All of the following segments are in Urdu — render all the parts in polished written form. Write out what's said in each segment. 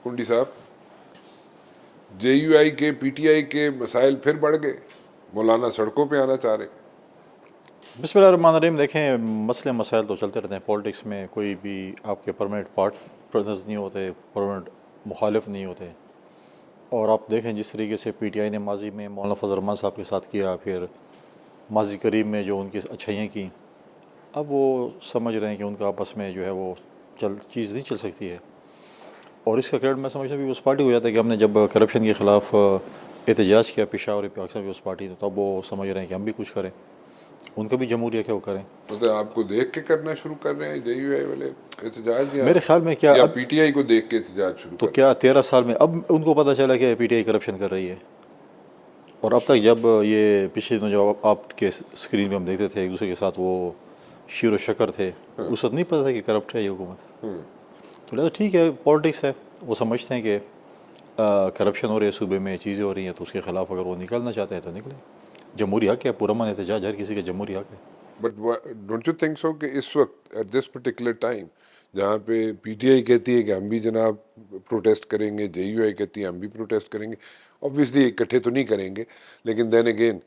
کنڈی صاحب، جے یو آئی کے پی ٹی آئی کے مسائل پھر بڑھ گئے، مولانا سڑکوں پہ آنا چاہ رہے ہیں۔ بسم اللہ الرحمن الرحیم۔ دیکھیں، مسئلے مسائل تو چلتے رہتے ہیں، پولیٹکس میں کوئی بھی آپ کے پرماننٹ پارٹنرز نہیں ہوتے، پرماننٹ مخالف نہیں ہوتے۔ اور آپ دیکھیں جس طریقے سے پی ٹی آئی نے ماضی میں مولانا فضل الرحمان صاحب کے ساتھ کیا، پھر ماضی قریب میں جو ان کی اچھائیاں کی، اب وہ سمجھ رہے ہیں کہ ان کا آپس میں جو ہے وہ چیز نہیں چل سکتی ہے۔ اور اس کا کریڈٹ میں سمجھتا ہوں کہ اس پارٹی کو جاتا ہے کہ ہم نے جب کرپشن کے خلاف احتجاج کیا پشاور پاکستان کی اس پارٹی نے، تب وہ سمجھ رہے ہیں کہ ہم بھی کچھ کریں، ان کا بھی جمہوریہ کیا وہ کریں۔ مطلب آپ کو دیکھ کے کرنا شروع کر رہے ہیں جے یو آئی والے احتجاج، میرے خیال میں کیا یا پی ٹی آئی کو دیکھ کے احتجاج شروع تو کر؟ کیا 13 سال میں اب ان کو پتہ چلا کہ پی ٹی آئی کرپشن کر رہی ہے؟ اور اب تک جب یہ پچھلے دنوں جو آپ کے اسکرین پہ ہم دیکھتے تھے ایک دوسرے کے ساتھ وہ شیر و شکر تھے، اس وقت نہیں پتہ تھا کہ کرپٹ ہے یہ حکومت۔ تو لہٰذا ٹھیک ہے، پالیٹکس ہے، وہ سمجھتے ہیں کہ کرپشن ہو رہی ہے صوبے میں، چیزیں ہو رہی ہیں، تو اس کے خلاف اگر وہ نکلنا چاہتے ہیں تو نکلیں۔ جمہوری حق ہے، پرامن احتجاج ہر کسی کا جمہوری حق ہے۔ But don't you think so کہ اس وقت ایٹ دس پرٹیکولر ٹائم جہاں پہ پی ٹی آئی کہتی ہے کہ ہم بھی جناب پروٹیسٹ کریں گے، جے یو آئی کہتی ہے ہم بھی پروٹیسٹ کریں گے، obviously اکٹھے تو نہیں کریں گے، لیکن دین اگین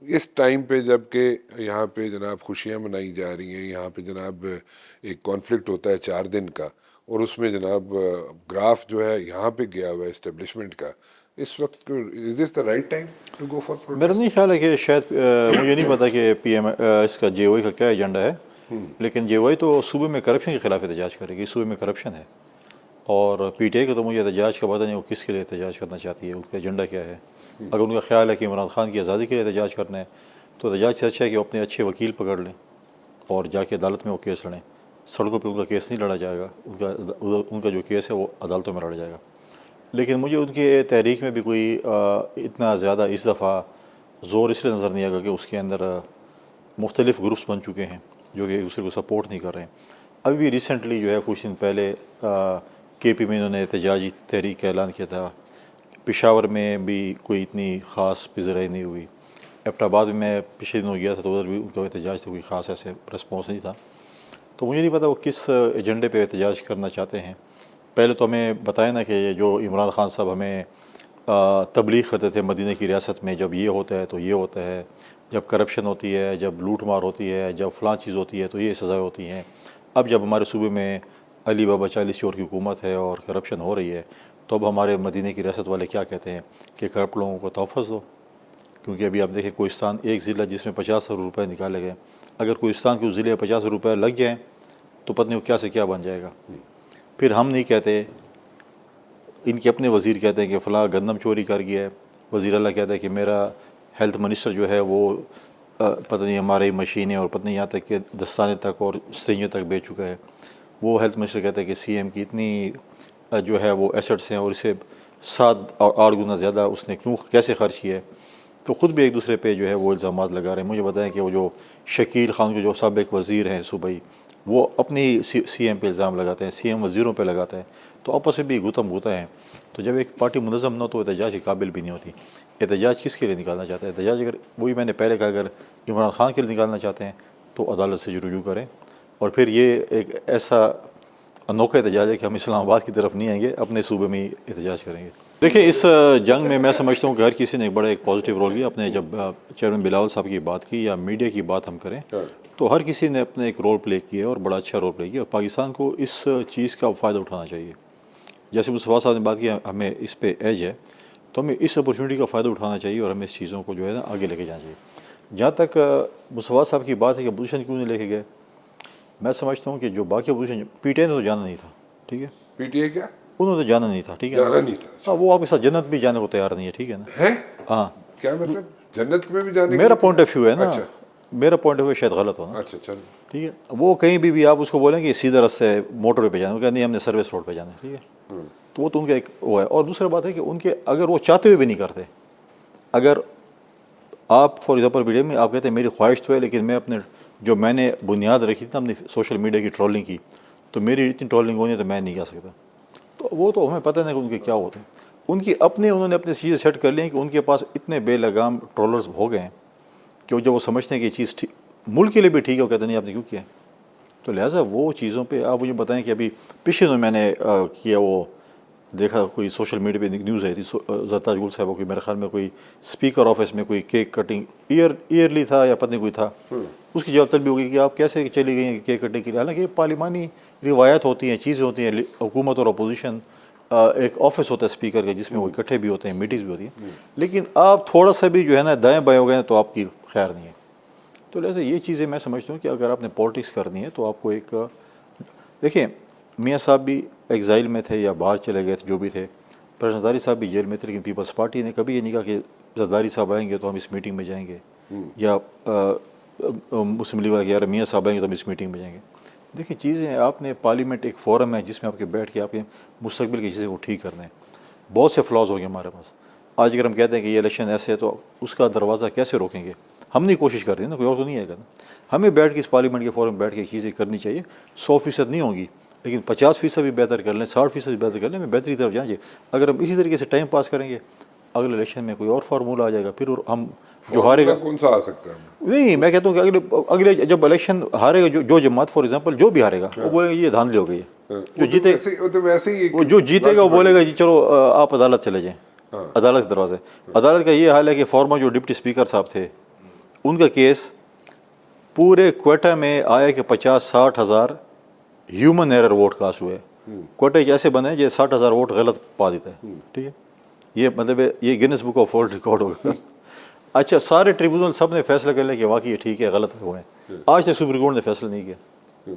اس ٹائم پہ جب کہ یہاں پہ جناب خوشیاں منائی جا رہی ہیں، یہاں پہ جناب ایک کانفلکٹ ہوتا ہے 4 دن کا، اور اس میں جناب گراف جو ہے یہاں پہ گیا ہوا ہے اسٹیبلشمنٹ کا، اس وقت is this the right time to go for میرا پروٹیسٹ؟ نہیں خیال ہے کہ شاید مجھے نہیں پتا کہ پی ایم اس کا جے او آئی کا کیا ایجنڈا ہے، لیکن جے او آئی تو صوبے میں کرپشن کے خلاف احتجاج کرے گی، صوبے میں کرپشن ہے۔ اور پی ٹی آئی کا تو مجھے احتجاج کا پتہ نہیں وہ کس کے لیے احتجاج کرنا چاہتی ہے، ان کا ایجنڈا کیا ہے۔ اگر ان کا خیال ہے کہ عمران خان کی آزادی کے لیے احتجاج کرنا ہے تو احتجاج سے اچھا ہے کہ وہ اپنے اچھے وکیل پکڑ لیں اور جا کے عدالت میں وہ کیس لڑیں۔ سڑکوں پہ ان کا کیس نہیں لڑا جائے گا، ان کا جو کیس ہے وہ عدالتوں میں لڑا جائے گا۔ لیکن مجھے ان کی تحریک میں بھی کوئی اتنا زیادہ اس دفعہ زور اس لیے نظر نہیں آئے گا کہ اس کے اندر مختلف گروپس بن چکے ہیں جو کہ ایک دوسرے کو سپورٹ نہیں کر رہے ہیں۔ ابھی بھی ریسنٹلی جو ہے کچھ دن پہلے کے پی میں انہوں نے احتجاجی تحریک کا اعلان کیا تھا، پشاور میں بھی کوئی اتنی خاص پذیرائی نہیں ہوئی، ایبٹ آباد میں پچھلے دنوں گیا تھا تو ادھر بھی ان کا احتجاج سے کوئی خاص ایسے رسپانس نہیں تھا۔ تو مجھے نہیں پتا وہ کس ایجنڈے پہ احتجاج کرنا چاہتے ہیں۔ پہلے تو ہمیں بتائیں نا کہ جو عمران خان صاحب ہمیں تبلیغ کرتے تھے مدینہ کی ریاست میں، جب یہ ہوتا ہے تو یہ ہوتا ہے، جب کرپشن ہوتی ہے، جب لوٹ مار ہوتی ہے، جب فلاں چیز ہوتی ہے تو یہ سزائیں ہوتی ہیں۔ اب جب ہمارے صوبے میں علی بابا 40 چور کی حکومت ہے اور کرپشن ہو رہی ہے تو اب ہمارے مدینہ کی ریاست والے کیا کہتے ہیں کہ کرپٹ لوگوں کو تحفظ دو۔ کیونکہ ابھی آپ دیکھیں کوہستان ایک ضلع جس میں 50 کروڑ روپے نکالے گئے، اگر کوہستان کے ضلع میں 50 روپے لگ جائیں تو پتہ نہیں وہ کیا سے کیا بن جائے گا۔ پھر ہم نہیں کہتے، ان کے اپنے وزیر کہتے ہیں کہ فلاں گندم چوری کر گیا ہے، وزیر اعلیٰ کہتا ہے کہ میرا ہیلتھ منسٹر جو ہے وہ پتہ نہیں ہماری مشینیں اور پتہ نہیں یہاں تک کہ دستانے تک اور سینیوں تک بیچ چکا ہے، وہ ہیلتھ منسٹر کہتا ہے کہ سی ایم کی اتنی جو ہے وہ ایسٹس ہیں اور اسے 7 اور 8 گنا زیادہ اس نے کیسے خرچ کیا ہے۔ تو خود بھی ایک دوسرے پہ جو ہے وہ الزامات لگا رہے ہیں۔ مجھے بتائیں کہ وہ جو شکیل خان کے جو سابق وزیر ہیں صوبائی، وہ اپنی سی ایم پہ الزام لگاتے ہیں، سی ایم وزیروں پہ لگاتا ہے، تو آپس میں بھی گتم گوتا ہیں۔ تو جب ایک پارٹی منظم نہ ہو تو احتجاج کے قابل بھی نہیں ہوتی۔ احتجاج کس کے لیے نکالنا چاہتا ہے؟ احتجاج اگر وہی میں نے پہلے کہا، اگر عمران خان کے لیے نکالنا چاہتے ہیں تو عدالت سے رجوع کریں، اور پھر یہ ایک ایسا انوکھا احتجاج ہے کہ ہم اسلام آباد کی طرف نہیں آئیں گے، اپنے صوبے میں ہی احتجاج کریں گے۔ دیکھیں، اس جنگ میں سمجھتا ہوں کہ ہر کسی نے ایک بڑا ایک پازیٹیو رول لیا۔ اپنے جب چیئرمین بلاول صاحب کی بات کی یا میڈیا کی بات ہم کریں تو ہر کسی نے اپنے ایک رول پلے کیا اور بڑا اچھا رول پلے کیا، اور پاکستان کو اس چیز کا فائدہ اٹھانا چاہیے۔ جیسے مصطفیٰ صاحب نے بات کی ہمیں اس پہ ایج ہے، تو ہمیں اس اپرچونٹی کا فائدہ اٹھانا چاہیے اور ہمیں اس چیزوں کو جو ہے نا آگے لے کے جانا چاہیے۔ جہاں تک مصطفیٰ صاحب کی بات ہے کہ اپوزیشن کیوں نہیں لے کے گئے، میں سمجھتا ہوں کہ جو باقی اپوزیشن، پی ٹی آئی نے تو جانا نہیں تھا، ٹھیک ہے، پی ٹی آئی کیا انہوں نے جانا نہیں تھا، ٹھیک ہے جانا نہیں تھا؟ ہاں، وہ آپ کے ساتھ جنت بھی جانے کو تیار نہیں ہے، ٹھیک ہے نا۔ ہے ہاں، کیا مطلب جنت میں بھی جانے کے میرا لیے پوائنٹ آف ویو ہے نا، اچھا میرا پوائنٹ آف ویو شاید غلط ہونا، اچھا چلو ٹھیک ہے۔ وہ کہیں بھی آپ اس کو بولیں کہ سیدھا رستہ ہے موٹر وے پہ جانا، وہ کہتے نہیں ہم نے سروس روڈ پہ جانا ہے، ٹھیک ہے۔ تو وہ تو ان کا ایک وہ ہے۔ اور دوسرا بات ہے کہ ان کے اگر وہ چاہتے ہوئے بھی نہیں کرتے، اگر آپ فار ایگزامپل ویڈیو میں آپ کہتے ہیں میری خواہش تو ہے لیکن میں اپنے جو میں نے بنیاد رکھی تھی ہم نے سوشل میڈیا کی ٹرولنگ کی، تو میری اتنی ٹرولنگ ہونی ہے تو میں نہیں جا سکتا، تو وہ تو ہمیں پتہ نہیں کہ ان کے کیا ہوتے ہیں۔ ان کی انہوں نے اپنے چیزیں سیٹ کر لی ہیں کہ ان کے پاس اتنے بے لگام ٹرولرز ہو گئے ہیں کہ جب وہ سمجھتے ہیں کہ یہ چیز ملک کے لیے بھی ٹھیک ہے، وہ کہتے ہیں نہیں آپ نے کیوں کیا ہے۔ تو لہٰذا وہ چیزوں پہ آپ مجھے بتائیں کہ ابھی پچھلے دنوں میں نے کیا وہ دیکھا کوئی سوشل میڈیا پہ نیوز آئی تھی زرتاج گل صاحبہ کوئی میرے خیال میں کوئی اسپیکر آفس میں کوئی کیک کٹنگ ایئرلی تھا یا پتہ نہیں کوئی تھا، اس کی جواب طلبی ہوگی کہ آپ کیسے چلی گئی ہیں کیک کٹنگ کے لیے، حالانکہ یہ پارلیمانی روایت ہوتی ہیں، چیزیں ہوتی ہیں، حکومت اور اپوزیشن ایک آفس ہوتا ہے اسپیکر کا جس میں وہ اکٹھے بھی ہوتے ہیں، میٹنگز بھی ہوتی ہیں، لیکن آپ تھوڑا سا بھی جو ہے نا دائیں بائیں ہو گئے تو آپ کی خیر نہیں ہے۔ تو لہٰذا یہ چیزیں میں سمجھتا ہوں کہ اگر آپ نے پالیٹکس کرنی ہے تو آپ کو ایک دیکھیں، میاں صاحب بھی ایگزائل میں تھے یا باہر چلے گئے تھے جو بھی تھے، پریزیڈنٹ زرداری صاحب بھی جیل میں تھے، لیکن پیپلز پارٹی نے کبھی یہ نہیں کہا کہ زرداری صاحب آئیں گے تو ہم اس میٹنگ میں جائیں گے، یا مسلم لیگ کہ یار میاں صاحب آئیں گے تو ہم اس میٹنگ میں جائیں گے۔ دیکھیں چیزیں آپ نے پارلیمنٹ ایک فورم ہے جس میں آپ کے بیٹھ کے آپ کے مستقبل کی چیزیں کو ٹھیک کرنا ہے۔ بہت سے فلاز ہوں گے ہمارے پاس، آج اگر ہم کہتے ہیں کہ یہ الیکشن ایسے ہے تو اس کا دروازہ کیسے روکیں گے؟ ہم نہیں کوشش کر رہے ہیں نا، کوئی اور تو نہیں آئے گا نا۔ ہمیں بیٹھ کے اس پارلیمنٹ کے فورم میں بیٹھ کے چیزیں کرنی چاہیے، 100% نہیں ہوں گی لیکن 50% بھی بہتر کر لیں، 60% بھی بہتر کر لیں، ہمیں بہتری طرف جائیں۔ اگر ہم اسی طریقے سے ٹائم پاس کریں گے، اگلے الیکشن میں کوئی اور فارمولہ آ جائے گا، پھر ہم جو ہارے گا کون سا آ سکتا ہے؟ نہیں، میں کہتا ہوں کہ اگلے جب الیکشن ہارے گا جو جماعت فار ایگزامپل جو بھی ہارے گا وہ بولیں گے یہ دھاندلی ہو گئی ہے، جو جیتے وہ جو جیتے گا وہ بولے گا جی چلو آپ عدالت چلے جائیں، عدالت کے دروازے۔ عدالت کا یہ حال ہے کہ فارمر جو ڈپٹی اسپیکر صاحب تھے ان کا کیس پورے کوئٹہ میں آیا کہ 50-60 ہزار ہیومن ایرر ووٹ کاسٹ ہوئے۔ کوئٹہ ایسے بنے جو 60 ہزار ووٹ غلط پا دیتا ہے، ٹھیک ہے، یہ مطلب یہ grains book of world record ہوگا۔ اچھا، سارے ٹریبونل سب نے فیصلہ کر لیا کہ واقعی یہ ٹھیک ہے، غلط ہوئے ہیں، آج تک سپریم کورٹ نے فیصلہ نہیں کیا۔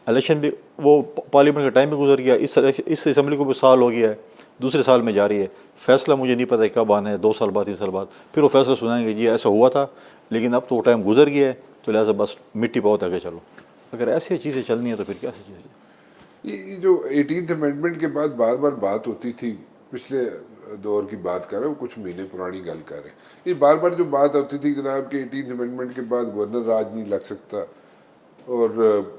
الیکشن بھی وہ پارلیمنٹ کا ٹائم بھی گزر گیا، اس اسمبلی کو بھی سال ہو گیا ہے، دوسرے سال میں جاری ہے، فیصلہ مجھے نہیں پتہ کب آنا ہے، 2 سال بعد 3 سال بعد پھر وہ فیصلہ سنائیں گے جی ایسا ہوا تھا، لیکن اب تو وہ ٹائم گزر گیا ہے تو لہٰذا بس مٹی پاؤ تک چلو۔ اگر ایسی چیزیں چلنی ہیں تو پھر کیسی چیزیں؟ یہ جو 18th امینڈمنٹ کے بعد بار بار بات ہوتی تھی، پچھلے دور کی بات کر رہے ہیں، کچھ مہینے پرانی گل کر رہے ہیں، یہ بار بار جو بات ہوتی تھی جناب کہ 18th امینڈمنٹ کے بعد گورنر راج نہیں لگ سکتا، اور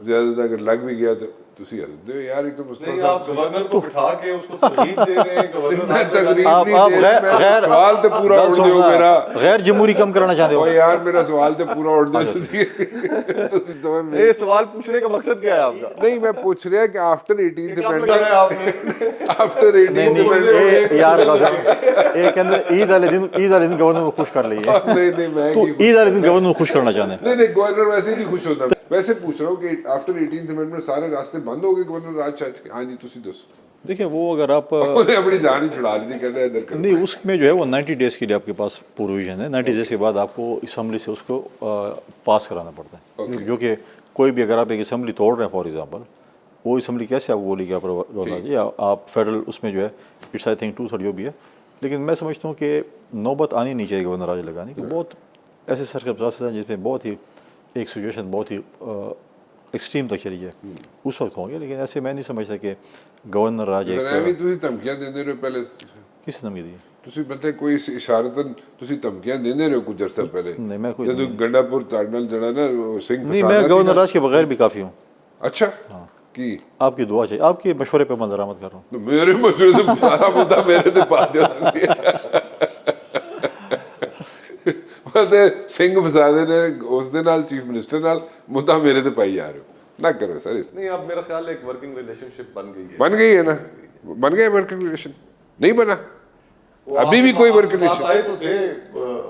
زیادہ اگر لگ بھی گیا تو تسی ہنسدے ہو یار، ایک تو مصطفیٰ آپ گورنر کو بٹھا کے اس کو تقریب دے رہے ہیں، گورنر تقریب نہیں دے رہے، سوال تو پورا اڑ دیو میرا، غیر جمہوری کم کرانا چاہتے ہو یار میرا سوال تو پورا اڑ دیو۔ یہ سوال پوچھنے کا مقصد کیا ہے آپ کا؟ نہیں، میں پوچھ رہا کہ آفٹر 18th کیا لگا ہے آپ نے؟ آفٹر 18th یار ایک اندر عید والے دن گورنر کو خوش کر لیے، نہیں میں عید والے دن گورنر کو خوش کرنا چاہتے ہیں۔ نہیں گورنر ویسے ہی نہیں خوش ہوتا، ویسے پوچھ رہا ہوں کہ آفٹر 18th امینڈمنٹ سارے راستے بند ہو گئے گورنر راج شاہ کے؟ ہاں جی تسی دسو۔ دیکھیں وہ اگر آپ اپنی جان ہی چھڑا لی تھی، کہتے ہیں ادھر کرو۔ نہیں، اس میں جو ہے وہ 90 ڈیز کے لیے آپ کے پاس پروویژن ہے، 90 ڈیز کے بعد آپ کو اسمبلی سے اس کو پاس کرانا پڑتا ہے، جو کہ کوئی بھی اگر آپ ایک اسمبلی توڑ رہے ہیں فار ایگزامپل، وہ اسمبلی کیسے آپ کو بولے گی یا آپ فیڈرل اس میں جو ہے اٹس آئی تھنک 2/3 جو بھی ہے، لیکن میں سمجھتا ہوں کہ نوبت آنی نہیں چاہیے گورنر راج لگانے کی۔ بہت ایسے سرکمسٹانسز ہیں جس میں بہت ہی ایک سچویشن بہت ہی ایکسٹریم تک چلی جائے، اس وقت ہوں گے، لیکن ایسے میں نہیں سمجھتا کہ گورنر راج ایک تسی دھمکیاں دیندے رہے پہلے، کس نے دی؟ تسی مطلب کوئی اشارتاً تسی دھمکیاں دیندے رہے کچھ عرصہ پہلے، نہیں، میں کوئی جدو گنڈا پور تاڑنل جڑا نا سنگھ نہیں، میں گورنر راج کے بغیر بھی کافی ہوں۔ اچھا کی آپ کی دعا چاہیے، آپ کے مشورے پہ میں درآمد کر رہا ہوں۔ میرے مشورے تو سارا مدعا میرے تے پا دیو تسی، مطلب سنگھ فسادے نے اس دے نال چیف منسٹر نال مدعا میرے تے پائی جا رہے ہو، نہ کرو سر اس نہیں، اب میرا خیال ہے ایک ورکنگ ریلیشن شپ بن گئی ہے، بن گئی ہے نا، بن گیا ورکنگ ریلیشن، نہیں بنا ابھی بھی کوئی ورکنگ ریلیشن؟ آئے تو تھے،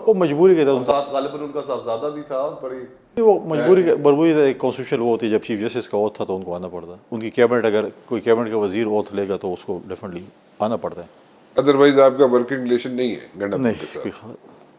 وہ مجبوری کے تھا، ساتھ غالباً ان کا صاحبزادہ بھی تھا، اور بڑی وہ مجبوری ایک کانسٹیٹیوشنل وہ ہوتی ہے، جب چیف جسٹس کا اوتھ تھا تو ان کو آنا پڑتا، ان کی کیبنٹ اگر کوئی کیبنٹ کا وزیر اوتھ لے گا تو اس کو ڈیفینیٹلی آنا پڑتا ہے۔ ادروائز آپ کا ورکنگ ریلیشن نہیں ہے گنڈا پور کے ساتھ؟ نہیں،